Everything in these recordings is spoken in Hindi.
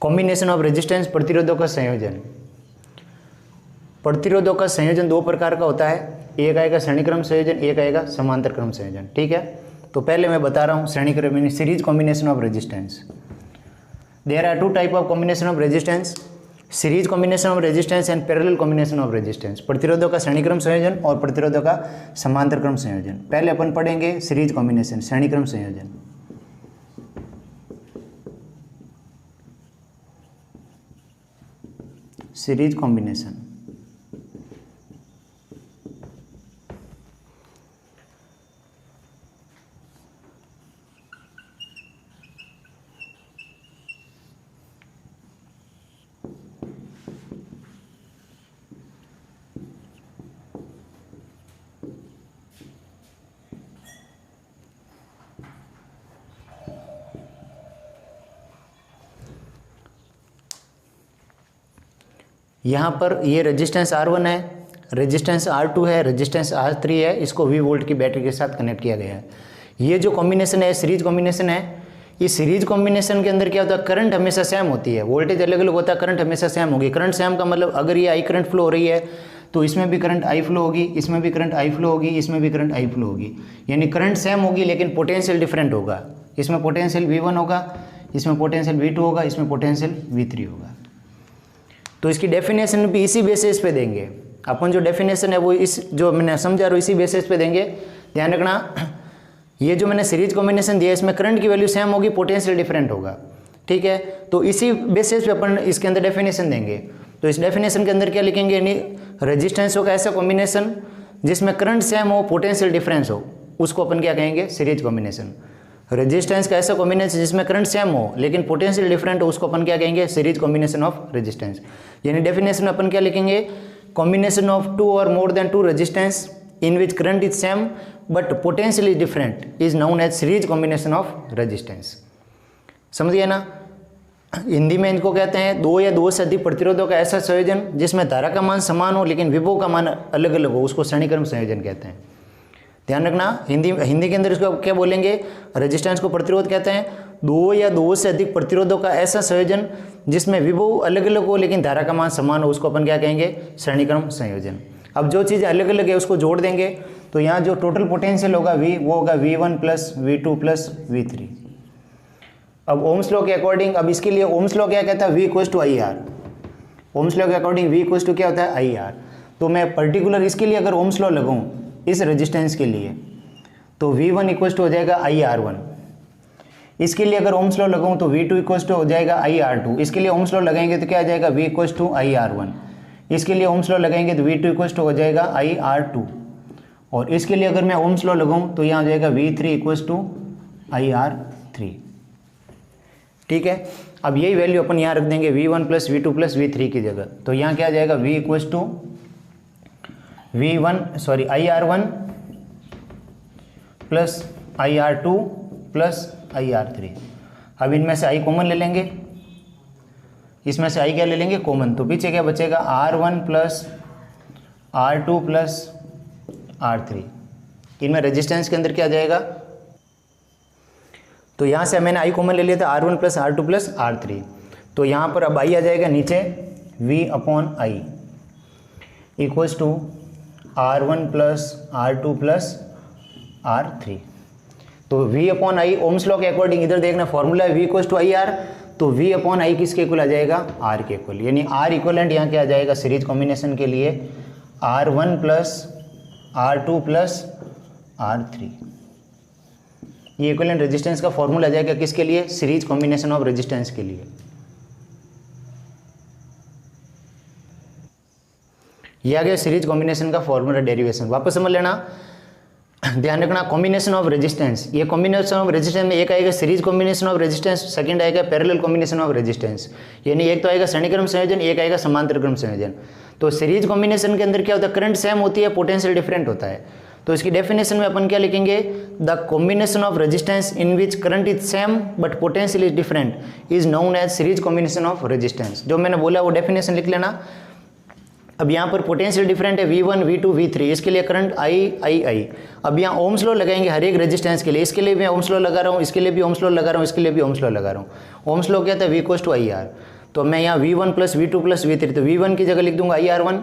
कॉम्बिनेशन ऑफ रेजिस्टेंस, प्रतिरोधों का संयोजन। प्रतिरोधों का संयोजन दो प्रकार का होता है, एक आएगा श्रेणी क्रम संयोजन, एक आएगा समांतर क्रम संयोजन। ठीक है, तो पहले मैं बता रहा हूँ श्रेणी क्रम यानी series combination of resistance. There are two type of combination of resistance, series combination of resistance and parallel combination of resistance. प्रतिरोधों का श्रेणी क्रम संयोजन और प्रतिरोधों का समांतर क्रम संयोजन। पहले अपन पढ़ेंगे सीरीज कॉम्बिनेशन, श्रेणी क्रम संयोजन। सीरीज कॉम्बिनेशन, यहाँ पर ये रेजिस्टेंस R1 है, रेजिस्टेंस R2 है, रेजिस्टेंस R3 है, इसको V वोल्ट की बैटरी के साथ कनेक्ट किया गया है। ये जो कॉम्बिनेशन है सीरीज कॉम्बिनेशन है। इस सीरीज कॉम्बिनेशन के अंदर क्या होता है, करंट हमेशा सेम होती है, वोल्टेज अलग अलग होता है, करंट हमेशा सेम होगी। करंट सेम का मतलब अगर ये I करंट फ्लो हो रही है तो इसमें भी करंट I फ्लो होगी, इसमें भी करंट I फ्लो होगी, इसमें भी करंट I फ्लो होगी, यानी करंट सेम होगी लेकिन पोटेंशियल डिफरेंट होगा। इसमें पोटेंशियल V1 होगा, इसमें पोटेंशियल V2 होगा, इसमें पोटेंशियल V3 होगा। तो इसकी डेफिनेशन भी इसी बेसिस पे देंगे अपन, जो डेफिनेशन है वो इस जो मैंने समझा रहा हूँ इसी बेसिस पे देंगे। ध्यान रखना, ये जो मैंने सीरीज कॉम्बिनेशन दिया इसमें करंट की वैल्यू सेम होगी, पोटेंशियल डिफरेंट होगा। ठीक है, तो इसी बेसिस पे अपन इसके अंदर डेफिनेशन देंगे। तो इस डेफिनेशन के अंदर क्या लिखेंगे, यानी रेजिस्टेंसों का ऐसा कॉम्बिनेशन जिसमें करंट सेम हो, पोटेंशियल डिफरेंस हो, उसको अपन क्या कहेंगे, सीरीज कॉम्बिनेशन। रेजिस्टेंस का ऐसा कॉम्बिनेशन जिसमें करंट सेम हो लेकिन पोटेंशियल डिफरेंट हो, उसको अपन क्या कहेंगे, सीरीज कॉम्बिनेशन ऑफ रेजिस्टेंस। यानी डेफिनेशन में अपन क्या लिखेंगे, combination of two or more than two resistance in which current is same but potential is different is known as series combination of resistance. समझिए ना, हिंदी में इनको कहते हैं दो या दो से अधिक प्रतिरोधों का ऐसा संयोजन जिसमें धारा का मान समान हो लेकिन विभव का मान अलग अलग हो, उसको श्रेणीक्रम संयोजन कहते हैं। ध्यान रखना, हिंदी के अंदर इसको क्या बोलेंगे, रेजिस्टेंस को प्रतिरोध कहते हैं, दो या दो से अधिक प्रतिरोधों का ऐसा संयोजन जिसमें विभव अलग अलग हो लेकिन धारा का मान समान हो, उसको अपन क्या कहेंगे, श्रेणीक्रम संयोजन। अब जो चीज़ अलग अलग है उसको जोड़ देंगे तो यहाँ जो टोटल पोटेंशियल होगा V वो होगा V1 plus V2 plus V3। अब ओम्स लॉ के अकॉर्डिंग, अब इसके लिए ओम्स लॉ क्या कहता है, V equals to IR। Ohms law के अकॉर्डिंग V इक्वल्स टू क्या होता है, IR। तो मैं पर्टिकुलर इसके लिए अगर ओम्स लॉ लगाऊं इस रेजिस्टेंस के लिए तो V1 इक्वल्स टू हो जाएगा IR1। इसके लिए अगर ओम्स लॉ लगाऊं तो V2 इक्वल्स टू हो जाएगा IR2। इसके लिए ओम्स लॉ लगाएंगे तो क्या आ जाएगा, V इक्वल्स टू IR1। इसके लिए ओम्स लॉ लगाएंगे तो V2 इक्वल्स टू हो जाएगा IR2। और इसके लिए अगर मैं ओम्स लॉ लगाऊं तो यहाँ हो जाएगा V3 इक्वल्स टू IR3। ठीक है, अब यही वैल्यू अपन यहाँ रख देंगे V1 plus V2 plus V3 की जगह। तो यहाँ क्या आ जाएगा, V equals to IR1 plus IR2 plus IR3। अब इनमें से I कॉमन ले लेंगे, इसमें से I क्या ले लेंगे, कॉमन। तो पीछे क्या बचेगा, R1 plus R2 plus R3। इनमें रेजिस्टेंस के अंदर क्या आ जाएगा, तो यहाँ से मैंने I कॉमन ले लिया था, R1 plus R2 plus R3। तो यहाँ पर अब I आ जाएगा नीचे V upon I equals to R1 plus R2 plus R3। तो V upon I ohms law के अकॉर्डिंग इधर देखना फॉर्मूला है V इक्वल्स टू IR, तो V अपॉन I किसके इक्वल आ जाएगा, R के इक्वल। यानी R इक्वलेंट यहाँ क्या आ जाएगा सीरीज कॉम्बिनेशन के लिए, R1 plus R2 plus R3। ये इक्वलेंट रेजिस्टेंस का फॉर्मूला आ जाएगा किसके लिए, सीरीज कॉम्बिनेशन ऑफ रेजिस्टेंस के लिए। ये आ गया सीरीज कॉम्बिनेशन का फॉर्मूला डेरिवेशन। वापस समझ लेना, ध्यान रखना, कॉम्बिनेशन ऑफ रेजिस्टेंस, ये कॉम्बिनेशन ऑफ रेजिस्टेंस में एक आएगा series combination of resistance, second आएगा पैरेलल कॉम्बिनेशन ऑफ रेजिस्टेंस। यानी एक तो आएगा श्रेणीक्रम संयोजन, एक आएगा समांतर क्रम संयोजन। तो सीरीज कॉम्बिनेशन के अंदर क्या होता है, करंट सेम होती है, पोटेंशियल डिफरेंट होता है। तो इसकी डेफिनेशन में अपन क्या लिखेंगे, the combination of resistance in which current is same but potential is different is known as series combination of resistance. जो मैंने बोला वो डेफिनेशन लिख लेना। अब यहाँ पर पोटेंशियल डिफरेंट है V1, V2, V3, इसके लिए करंट I। अब यहाँ ओम्स लॉ लगाएंगे हर एक रेजिस्टेंस के लिए, इसके लिए भी ओम्स लॉ लगा रहा हूँ, इसके लिए भी ओम्स लॉ लगा रहा हूँ, इसके लिए भी ओम्स लॉ लगा रहा हूँ। ओम्स लॉ क्या था? V = IR। तो मैं यहाँ V1 + V2 + V3, तो V1 की जगह लिख दूंगा IR1,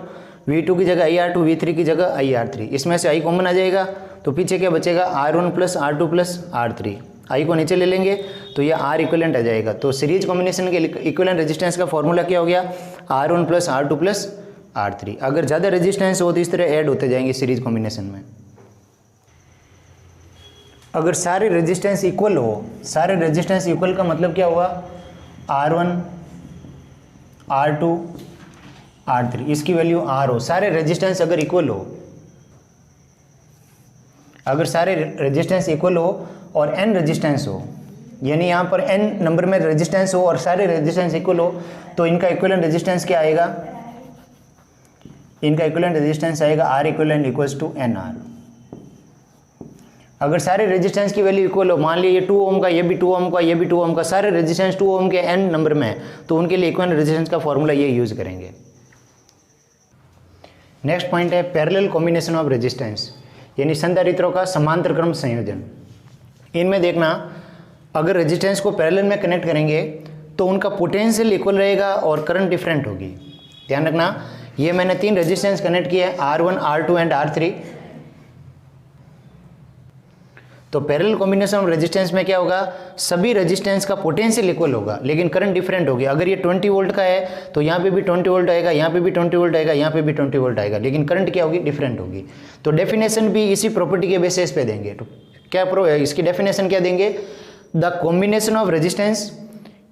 V2 की जगह IR2, V3 की जगह IR3। इसमें से I कॉमन आ जाएगा, तो पीछे क्या बचेगा? R1 + R2 + R3। I को नीचे ले लेंगे तो ये R इक्विवेलेंट आ जाएगा। तो सीरीज कॉम्बिनेशन के इक्विवेलेंट रेजिस्टेंस का फॉर्मूला क्या हो गया? R1 + R2 + R3। अगर ज़्यादा रेजिस्टेंस हो तो इस तरह ऐड होते जाएंगे सीरीज कॉम्बिनेशन में। अगर सारे रेजिस्टेंस इक्वल हो, सारे रेजिस्टेंस इक्वल का मतलब क्या हुआ? R1, R2, R3, इसकी वैल्यू R हो, सारे रेजिस्टेंस अगर इक्वल हो, अगर सारे रेजिस्टेंस इक्वल हो और n रेजिस्टेंस हो, यानी यहाँ पर n नंबर में रेजिस्टेंस हो और सारे रेजिस्टेंस इक्वल हो, तो इनका इक्विवेलेंट रेजिस्टेंस क्या आएगा? इनका इक्विवेलेंट रेजिस्टेंस आएगा R = NR। अगर सारे रेजिस्टेंस की वैल्यू इक्वल हो, मान लीजिए ये 2 ओम का, ये भी 2 ओम का, ये भी 2 ओम का, सारे रेजिस्टेंस 2 ओम के n नंबर में, तो उनके लिए इक्विवेलेंट रेजिस्टेंस का फॉर्मूला ये यूज़ करेंगे। नेक्स्ट पॉइंट है पैरेलल कॉम्बिनेशन ऑफ रेजिस्टेंस, यानी संधारित्रों का समांतर क्रम संयोजन। इनमें देखना, अगर रेजिस्टेंस को पैरेलल में कनेक्ट करेंगे तो उनका पोटेंशियल इक्वल रहेगा और करंट डिफरेंट होगी। ध्यान रखना, ये मैंने 3 रेजिस्टेंस कनेक्ट किए हैं, R1, R2 एंड R3। तो पैरेलल कॉम्बिनेशन ऑफ रेजिस्टेंस में क्या होगा? सभी रेजिस्टेंस का पोटेंशियल इक्वल होगा लेकिन करंट डिफरेंट होगी। अगर ये 20 वोल्ट का है तो यहाँ पे भी 20 वोल्ट आएगा, यहाँ पे भी 20 वोल्ट आएगा, यहाँ पे भी 20 वोल्ट आएगा, लेकिन करंट क्या होगी? डिफरेंट होगी। तो डेफिनेशन भी इसी प्रॉपर्टी के बेसिस पे देंगे। तो क्या इसकी डेफिनेशन क्या देंगे? The combination of resistance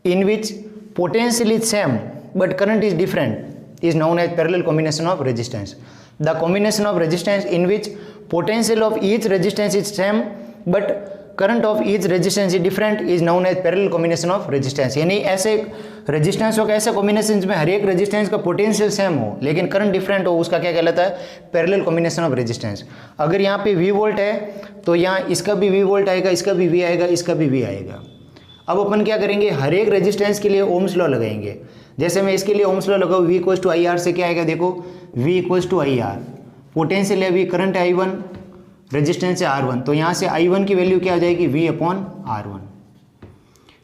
in which potential is same but current is different is known as parallel combination of resistance. The combination of resistance in which potential of each resistance is same but current of each resistance is different is known as parallel combination of resistance. यानी ऐसे रेजिस्टेंस हो, ऐसे कॉम्बिनेशन में हर एक रेजिस्टेंस का पोटेंशियल सेम हो लेकिन करंट डिफरेंट हो, उसका क्या कहलाता है? Parallel combination of resistance. अगर यहाँ पे V वोल्ट है तो यहाँ इसका भी V वोल्ट आएगा, इसका भी V आएगा, इसका भी V आएगा। अब अपन क्या करेंगे? हर एक रेजिस्टेंस के लिए ओम्स लॉ लगाएंगे। जैसे मैं इसके लिए ओम्स लॉ लगाऊँ, V = IR से क्या आएगा? देखो, V = IR, पोटेंशियल है V, करंट है I1, रेजिस्टेंस है R1, तो यहाँ से I1 की वैल्यू क्या आ जाएगी? V/R1।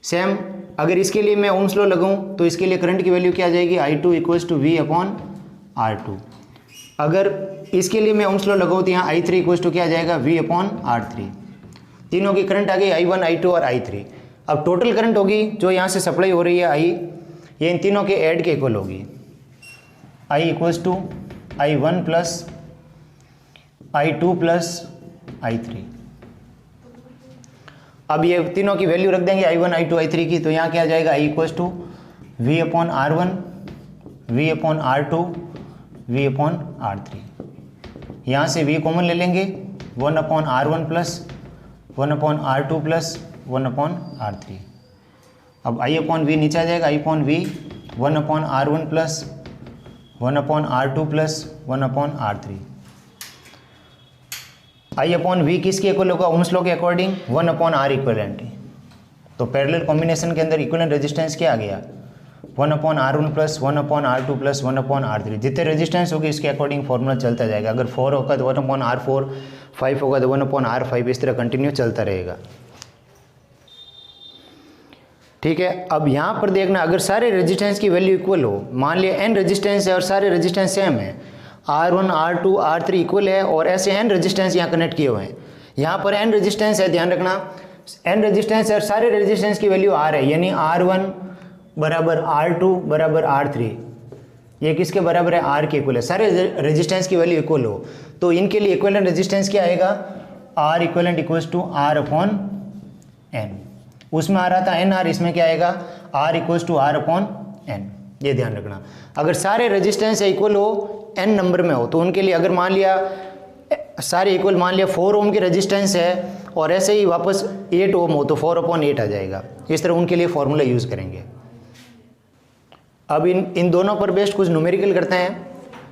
सेम अगर इसके लिए मैं ओम्स लॉ लगाऊँ तो इसके लिए करंट की वैल्यू क्या आ जाएगी? I2 = V/R2। अगर इसके लिए मैं ओम्स लॉ लगाऊँ तो यहाँ I3 = क्या आ जाएगा? V/R3। तीनों की करंट आ गई, I1, I2 और I3। अब टोटल करंट होगी जो यहाँ से सप्लाई हो रही है I, ये इन तीनों के ऐड के इक्वल होगी। I = I1 + I2 + I3। अब ये तीनों की वैल्यू रख देंगे I1, I2, I3 की, तो यहाँ क्या आ जाएगा? I = V/R1, V/R2, V/R3। यहाँ से V कॉमन ले लेंगे, 1/R1 + 1/R2 + 1/R3। अब I/V नीचे आ जाएगा, I/V 1/R1 + 1/R2 + 1/R3। I/V किसके इक्वल होगा? ओम्स लॉ के अकॉर्डिंग 1/R इक्विवेलेंट। तो पैरेलल कॉम्बिनेशन के अंदर इक्विवेलेंट रेजिस्टेंस क्या आ गया? 1/R1 + 1/R2 + 1/R3। जितने रेजिस्टेंस होगी इसके अकॉर्डिंग फॉर्मूला चलता जाएगा। अगर 4 होगा तो 1/R4, 5 होगा तो 1/R5, इस तरह कंटिन्यू चलता रहेगा। ठीक है, अब यहाँ पर देखना, अगर सारे रेजिस्टेंस की वैल्यू इक्वल हो, मान लिया n रेजिस्टेंस है और सारे रेजिस्टेंस सेम है, R1, R2, R3 इक्वल है और ऐसे n रेजिस्टेंस यहाँ कनेक्ट किए हुए हैं। यहाँ पर n रेजिस्टेंस है, ध्यान रखना, n रेजिस्टेंस है और सारे रेजिस्टेंस की वैल्यू R है, यानी R1 = R2 = R3। ये किसके बराबर है? R के इक्वल है। सारे रेजिस्टेंस की वैल्यू इक्वल हो तो इनके लिए इक्विवेलेंट रेजिस्टेंस क्या आएगा? R = R/N। उसमें आ रहा था NR, इसमें क्या आएगा? R = R/N। ये ध्यान रखना। अगर सारे रेजिस्टेंस इक्वल हो, n नंबर में हो, तो उनके लिए अगर मान लिया सारे इक्वल, मान लिया 4 ओम की रेजिस्टेंस है और ऐसे ही वापस 8 ओम हो तो 4/8 आ जाएगा। इस तरह उनके लिए फॉर्मूला यूज़ करेंगे। अब इन दोनों पर बेस्ड कुछ न्यूमेरिकल करते हैं।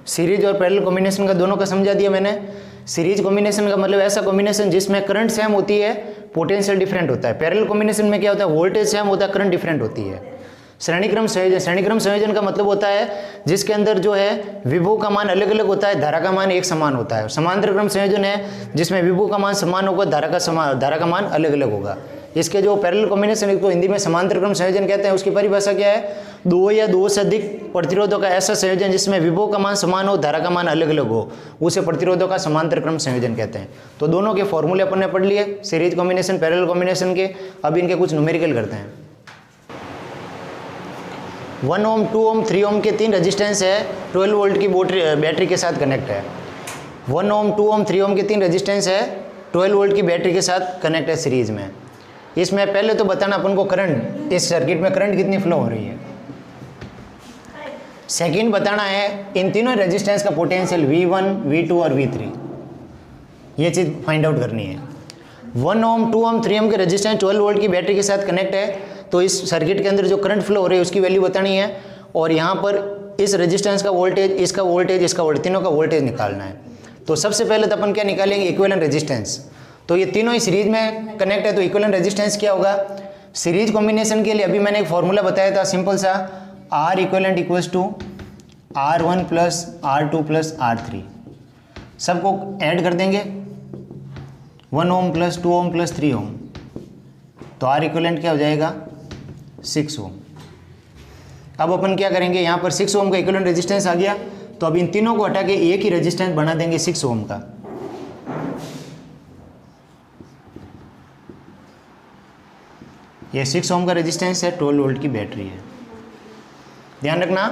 सीरीज और पैरेलल कॉम्बिनेशन का दोनों का समझा दिया मैंने। सीरीज कॉम्बिनेशन का मतलब ऐसा कॉम्बिनेशन जिसमें करंट सेम होती है, पोटेंशियल डिफरेंट होता है। पैरेलल कॉम्बिनेशन में क्या होता है? वोल्टेज सेम होता है, करंट डिफरेंट होती है। श्रेणीक्रम संयोजन का मतलब होता है जिसके अंदर जो है विभव का मान अलग अलग होता है, धारा का मान एक समान होता है। समांतर क्रम संयोजन है जिसमें विभव का मान समान होगा, धारा का मान अलग अलग होगा। इसके जो पैरेलल कॉम्बिनेशन, इसको हिंदी में समांतर क्रम संयोजन कहते हैं। उसकी परिभाषा क्या है? दो या दो से अधिक प्रतिरोधों का ऐसा संयोजन जिसमें विभव का मान समान हो, धारा का मान अलग अलग हो, उसे प्रतिरोधों का समांतर क्रम संयोजन कहते हैं। तो दोनों के फॉर्मूले अपन ने पढ़ लिए, सीरीज कॉम्बिनेशन, पैरेलल कॉम्बिनेशन के। अब इनके कुछ न्यूमेरिकल करते हैं। 1 ओम, 2 ओम, 3 ओम के 3 रेजिस्टेंस है, 12 वोल्ट की बैटरी के साथ कनेक्ट है। 1 ओम, 2 ओम, 3 ओम के 3 रेजिस्टेंस है, 12 वोल्ट की बैटरी के साथ कनेक्ट है सीरीज में। इसमें पहले तो बताना अपन को करंट, इस सर्किट में करंट कितनी फ्लो हो रही है। सेकंड बताना है इन तीनों रेजिस्टेंस का पोटेंशियल V1, V2 और V3, ये चीज़ फाइंड आउट करनी है। 1 ओम, 2 ओम, 3 ओम के रेजिस्टेंस 12 वोल्ट की बैटरी के साथ कनेक्ट है, तो इस सर्किट के अंदर जो करंट फ्लो हो रही है उसकी वैल्यू बतानी है। और यहाँ पर इस रेजिस्टेंस का वोल्टेज, इसका वोल्टेज, इसका वोल्टेज, तीनों का वोल्टेज निकालना है। तो सबसे पहले तो अपन क्या निकालेंगे? Equivalent resistance. तो ये तीनों ही सीरीज में कनेक्ट है, तो इक्विवेलेंट रेजिस्टेंस क्या होगा? सीरीज कॉम्बिनेशन के लिए अभी मैंने एक फॉर्मूला बताया था सिंपल सा, R equivalent equals to R1 plus R2 plus R3। सबको ऐड कर देंगे, 1 ओम प्लस 2 ओम प्लस 3 ओम, तो R इक्विवेलेंट क्या हो जाएगा? 6 ओम। अब अपन क्या करेंगे? यहाँ पर 6 ओम का इक्विवेलेंट रेजिस्टेंस आ गया, तो अब इन तीनों को हटा के एक ही रेजिस्टेंस बना देंगे 6 ओम का। ये 6 ओम का रेजिस्टेंस है, 12 वोल्ट की बैटरी है। ध्यान रखना,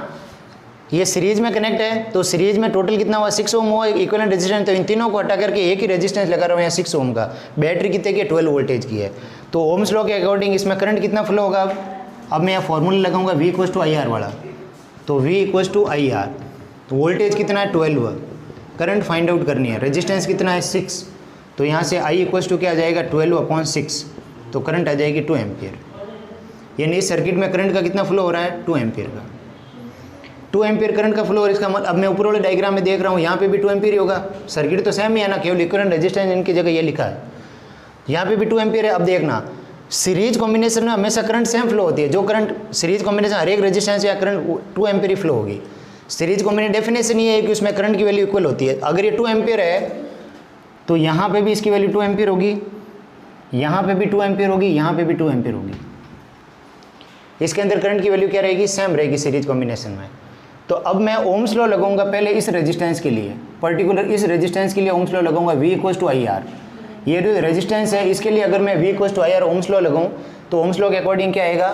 ये सीरीज में कनेक्ट है, तो सीरीज में टोटल कितना हुआ? 6 ओम हुआ इक्विवेलेंट रेजिस्टेंस। तो इन तीनों को हटा करके एक ही रेजिस्टेंस लगा रहा हूँ यहाँ 6 ओम का। बैटरी कितने की? 12 वोल्टेज की है। तो ओम्स लॉ के अकॉर्डिंग इसमें करंट कितना फ्लो होगा? अब मैं यहाँ फॉर्मूला लगाऊंगा V इक्वल्स टू IR वाला, तो V इक्वल्स टू IR। तो वोल्टेज कितना है? 12। करंट फाइंड आउट करनी है, रेजिस्टेंस कितना है? 6। तो यहाँ से I इक्वल्स टू क्या आ जाएगा? 12/6, तो करंट आ जाएगी 2 एम्पियर। यानी इस सर्किट में करंट का कितना फ्लो हो रहा है? 2 एम्पियर का। 2 एम्पियर करंट का फ्लो। और इसका मतलब, अब मैं ऊपर वाले डायग्राम में देख रहा हूँ, यहाँ पे भी 2 एम्पियर ही होगा। सर्किट तो सेम ही है ना, केवल इक्विवेलेंट रेजिस्टेंस इनकी जगह ये लिखा है। यहाँ पे भी 2 एम्पियर है। अब देखना, सीरीज कॉम्बिनेशन में हमेशा करंट सेम फ्लो होती है। जो करंट सीरीज कॉम्बिनेशन, हर एक रेजिस्टेंस या करंट 2 एम्पियर ही फ्लो होगी। सीरीज कॉम्बिनेशन डेफिनेशन ये है कि उसमें करंट की वैल्यू इक्वल होती है। अगर ये 2 एम्पियर है तो यहाँ पे भी इसकी वैल्यू 2 एम्पियर होगी, यहाँ पे भी 2 एम्पियर होगी, यहाँ पे भी 2 एम्पियर होगी। इसके अंदर करंट की वैल्यू क्या रहेगी? सेम रहेगी सीरीज कॉम्बिनेशन में। तो अब मैं ओम्स लॉ लगाऊंगा पहले इस रेजिस्टेंस के लिए, पर्टिकुलर इस रेजिस्टेंस के लिए ओम्स लॉ लगाऊंगा V इक्वल्स टू IR। ये जो रेजिस्टेंस है इसके लिए अगर मैं V equals to IR ohms law लगाऊं, तो ओम्स लॉ के अकॉर्डिंग क्या आएगा?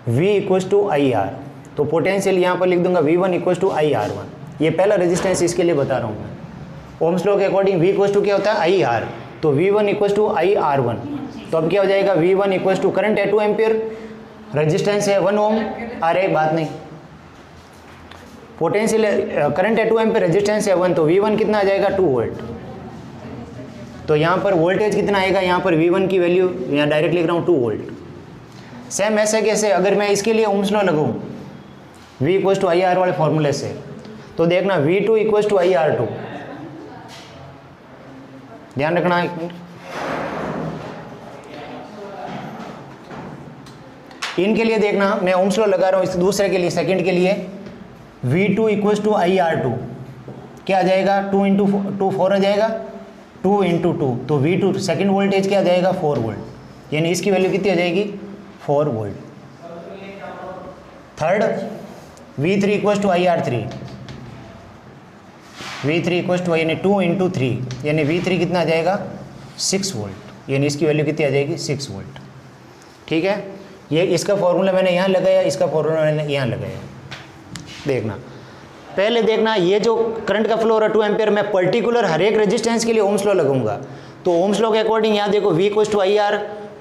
V equals to IR। तो पोटेंशियल यहाँ पर लिख दूंगा V1 इक्वल्स टू IR1। ये पहला रेजिस्टेंस इसके लिए बता रहा हूँ मैं। ओम्स लॉ के अकॉर्डिंग V इक्वल्स टू क्या होता है? IR। तो V1 इक्वल्स टू IR1। तो अब क्या हो जाएगा? V1 इक्वल्स टू, करंट है 2 एम्पियर, रेजिस्टेंस है 1 ओम। अरे बात नहीं, पोटेंशियल करंट है 2 एम्पियर, रेजिस्टेंस है 1, तो V1 कितना आ जाएगा? 2 वोल्ट। तो यहाँ पर वोल्टेज कितना आएगा? यहाँ पर V1 की वैल्यू यहाँ डायरेक्ट लिख रहा हूँ 2 वोल्ट। सेम ऐसे कैसे? अगर मैं इसके लिए ओम्स लॉ लगाऊँ V इक्वल्स टू IR वाले फॉर्मूले से, तो देखना V2 इक्वल्स टू IR2। ध्यान रखना, एक मिनट, इनके लिए देखना, मैं ओम्स लॉ लगा रहा हूँ इस दूसरे के लिए, सेकंड के लिए V2 इक्वल्स टू IR2 क्या आ जाएगा? 2 इंटू 2 4 आ जाएगा, 2 इंटू 2, तो V2 सेकंड वोल्टेज क्या आ जाएगा? 4 वोल्ट। यानी इसकी वैल्यू कितनी आ जाएगी? 4 volt. Third V3 equals to IR3, V3 equals to यानी 2 इंटू 3, यानी V3 कितना आ जाएगा? 6 वोल्ट। यानी इसकी वैल्यू कितनी आ जाएगी? 6 वोल्ट। ठीक है, ये इसका फॉर्मूला मैंने यहाँ लगाया, इसका फॉर्मूला मैंने यहाँ लगाया। देखना, पहले देखना, ये जो करंट का फ्लो हो रहा है 2 एम्पियर, मैं पर्टिकुलर हर एक रेजिस्टेंस के लिए ओम्स लॉ लगाऊंगा। तो ओम्स लॉ के अकॉर्डिंग यहाँ देखो V इक्वल्स टू IR,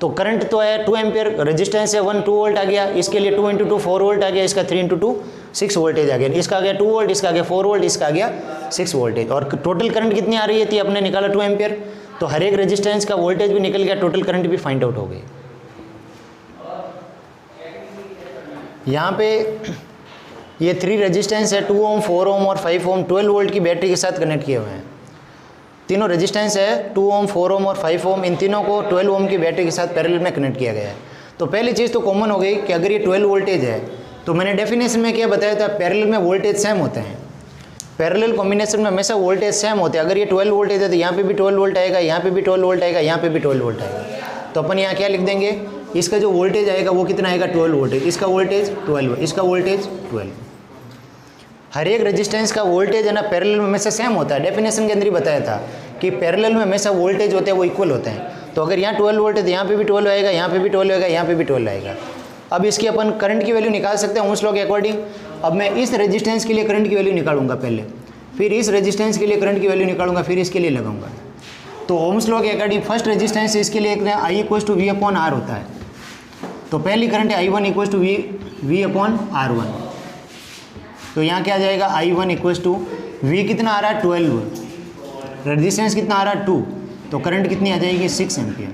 तो करंट तो है 2 एम्पियर, रेजिस्टेंस है 1 2 वोल्ट आ गया, इसके लिए 2 इंटू 2 4 वोल्ट आ गया, इसका 3 इंटू 2 6 वोल्टेज आ गया, इसका आ गया 2 वोल्ट, इसका आ गया 4 वोल्ट, इसका आ गया 6 वोल्टेज। और टोटल करंट कितनी आ रही थी? अपने निकाला 2 एम्पियर, तो हर एक रेजिस्टेंस का वोल्टेज भी निकल गया, टोटल करंट भी फाइंड आउट हो गई। यहाँ पे ये 3 रेजिस्टेंस है, 2 ओम, 4 ओम और 5 ओम, 12 वोल्ट की बैटरी के साथ कनेक्ट किए हुए हैं। तीनों रेजिस्टेंस है 2 ओम, 4 ओम और 5 ओम, इन तीनों को 12 ओम की बैटरी के साथ पैरेलल में कनेक्ट किया गया है। तो पहली चीज़ तो कॉमन हो गई कि अगर ये 12 वोल्टेज है तो मैंने डेफिनेशन में क्या बताया था, पैरेलल में वोल्टेज सेम होते हैं, पैरेलल कॉम्बिनेशन में हमेशा वोल्टेज सेम होते हैं। अगर ये 12 वोल्टेज है तो यहाँ पे भी 12 वोल्ट आएगा, यहाँ पे भी 12 वोल्ट आएगा, यहाँ पे भी 12 वोल्ट आएगा। तो अपन यहाँ क्या लिख देंगे, इसका जो वोल्टेज आएगा वो कितना आएगा, 12 वोल्टेज, इसका वोल्टेज 12, इसका वोल्टेज 12। हर एक रेजिस्टेंस का वोल्टेज है ना पैरेलल में हमेशा सेम होता है। डेफिनेशन के अंदर ही बताया था कि पैरेलल में हमेशा वोल्टेज होते हैं वो इक्वल होते हैं। तो अगर यहाँ 12 वोल्ट है तो यहाँ पे भी 12 आएगा, यहाँ पे भी 12 आएगा, यहाँ पे भी 12 आएगा। अब इसकी अपन करंट की वैल्यू निकाल सकते हैं ओम्स लॉ के अकॉर्डिंग। अब मैं इस रेजिस्टेंस के लिए करंट की वैल्यू निकालूंगा पहले, फिर इस रेजिस्टेंस के लिए करंट की वैल्यू निकालूंगा, फिर इसके लिए लगाऊंगा। तो ओम्स लॉ के अकॉर्डिंग फर्स्ट रेजिस्टेंस इसके लिए I = V/R होता है। तो पहली करंट है I1 = V/R1। तो यहाँ क्या आ जाएगा, I1 = V कितना आ रहा है 12, रेजिस्टेंस कितना आ रहा है 2, तो करंट कितनी आ जाएगी 6 एम्पियर।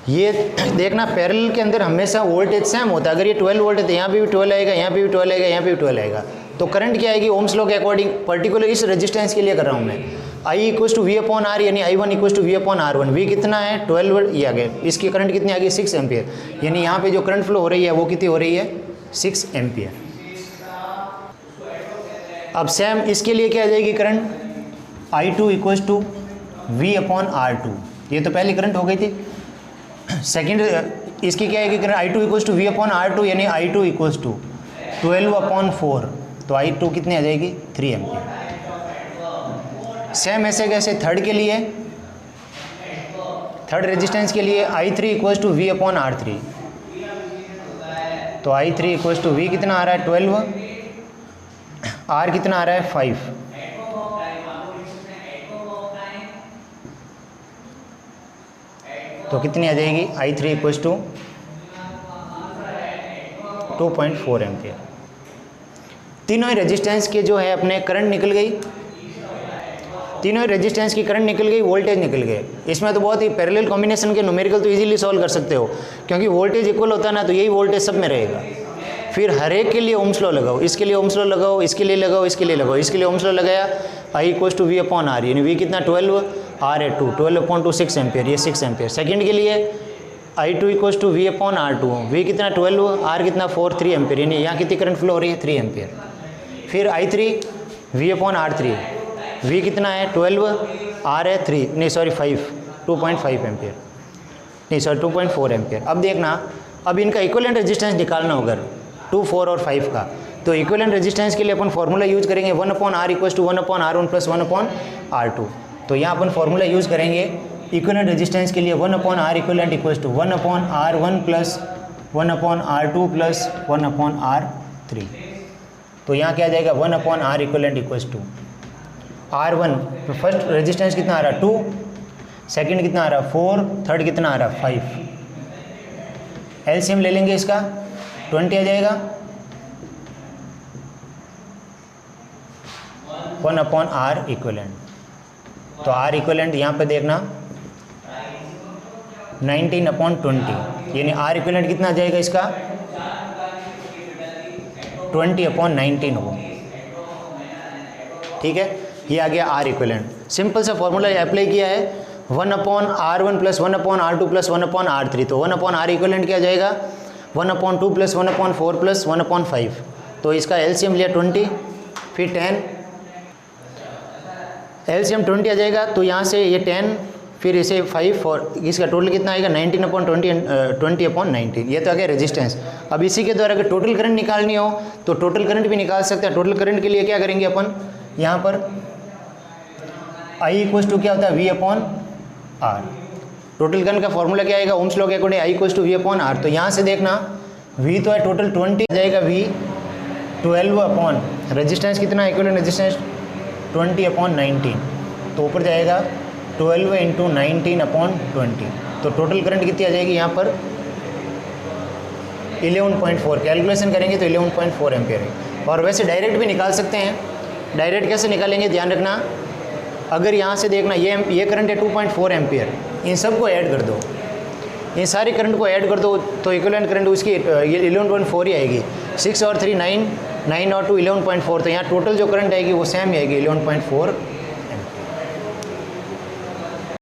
ये देखना पैरेलल के अंदर हमेशा वोल्टेज सेम होता है। अगर ये 12 वोल्ट है तो यहाँ पे भी 12 आएगा, यहाँ पे भी 12 आएगा, यहाँ पे भी 12 आएगा। तो करंट क्या आएगी ओम्स लॉ के अकॉर्डिंग, पर्टिकुलर इस रेजिस्टेंस के लिए कर रहा हूँ मैं, I = V/R यानी I1 = V/R1। V कितना है 12 वोल्ट, ये आ गया। इसकी करंट कितनी आ गई 6 एम्पियर, यानी यहाँ पे जो करंट फ्लो हो रही है वो कितनी हो रही है 6 एम्पियर। अब सेम इसके लिए क्या आ जाएगी करंट, I2 = V/R2। ये तो पहली करंट हो गई थी। सेकेंड इसकी क्या आएगी करंट, I2 = V/R2 यानी I2 = 12/4। तो I2 कितनी आ जाएगी 3 एम्पियर। सेम ऐसे कैसे थर्ड के लिए, थर्ड रेजिस्टेंस के लिए I3 = V/R3। तो I3 = V कितना आ रहा है 12, R कितना आ रहा है 5। तो कितनी आ जाएगी I3 = 2.4 एम्पियर। तीनों ही रेजिस्टेंस के जो है अपने करंट निकल गई, तीनों ही रेजिस्टेंस की करंट निकल गई, वोल्टेज निकल गए। इसमें तो बहुत ही पैरेलल कॉम्बिनेशन के न्यूमेरिकल तो इजीली सॉल्व कर सकते हो, क्योंकि वोल्टेज इक्वल होता है ना, तो यही वोल्टेज सब में रहेगा। फिर हर एक के लिए ओम्स लॉ लगाओ, इसके लिए ओम्स लॉ लगाओ, इसके लिए लगाओ, इसके लिए लगाओ। इसके लिए ओम्स लॉ लगाया I = V/R यानी V कितना 12, R है 2, 12/2 6 एम्पियर, ये 6 एम्पियर। सेकंड के लिए I2 = V/R2, V कितना 12, R कितना 4, 3 एम्पियर, यानी यहाँ कितनी करंट फ्लो हो रही है 3 एम्पियर। फिर I3 V/R3, V कितना है 12, R है 3, नहीं सॉरी 5, 2.5 एम्पियर, नहीं सॉरी 2.4 एम्पियर। अब देखना, अब इनका इक्विवेलेंट रेजिस्टेंस निकालना होगा 2, 4 और 5 का। तो इक्विवेलेंट रेजिस्टेंस के लिए अपन फॉर्मूला यूज करेंगे 1/R = 1/R1 + 1/R2। तो यहाँ अपन फॉर्मूला यूज़ करेंगे इक्विवेलेंट रेजिस्टेंस के लिए 1/R equivalent = 1/R1 + 1/R2 + 1/R3। तो यहाँ क्या आ जाएगा 1/R equivalent = R1 first resistance कितना आ रहा है 2, सेकंड कितना आ रहा है 4, थर्ड कितना आ रहा है 5। एलसीएम ले लेंगे इसका 20 आ जाएगा 1/R equivalent। तो R equivalent यहाँ पे देखना 19/20 यानी R equivalent कितना आ जाएगा इसका 20/19 हो। ठीक है, ये आ गया R equivalent। सिंपल सा फॉर्मूला अप्लाई किया है 1/R1 + 1/R2 + 1/R3। तो 1/R equivalent क्या आ जाएगा 1/2 + 1/4 + 1/5। तो इसका एलसीएम लिया 20, फिर 10, एलसीएम 20 आ जाएगा। तो यहाँ से ये 10, फिर इसे 5 और इसका टोटल कितना आएगा 19/20 ये तो आ गया रेजिस्टेंस। अब इसी के द्वारा अगर टोटल करंट निकालनी हो तो टोटल करंट भी निकाल सकते हैं। टोटल करंट के लिए क्या करेंगे अपन, यहाँ पर I = क्या होता है V/R। टोटल करंट का फॉर्मूला क्या आएगा ओम्स लॉ के अकॉर्डिंग I = V/R। तो यहाँ से देखना V तो है टोटल 20 आ जाएगा, V 12 रेजिस्टेंस कितना है इक्विवेलेंट रेजिस्टेंस 20/19। तो ऊपर जाएगा 12 × 19/20। तो टोटल करंट कितनी आ जाएगी यहाँ पर 11.4। कैलकुलेशन करेंगे तो 11.4 एम्पियर है। और वैसे डायरेक्ट भी निकाल सकते हैं। डायरेक्ट कैसे निकालेंगे ध्यान रखना, अगर यहाँ से देखना ये करंट है 2.4 एम्पियर, इन सब को ऐड कर दो, इन सारी करंट को ऐड कर दो तो इक्विवेलेंट करंट उसकी ये 11.4 ही आएगी। 6 और 3 9, 9 और 2 11.4। तो यहाँ टोटल जो करंट आएगी वो सेम ही आएगी 11.4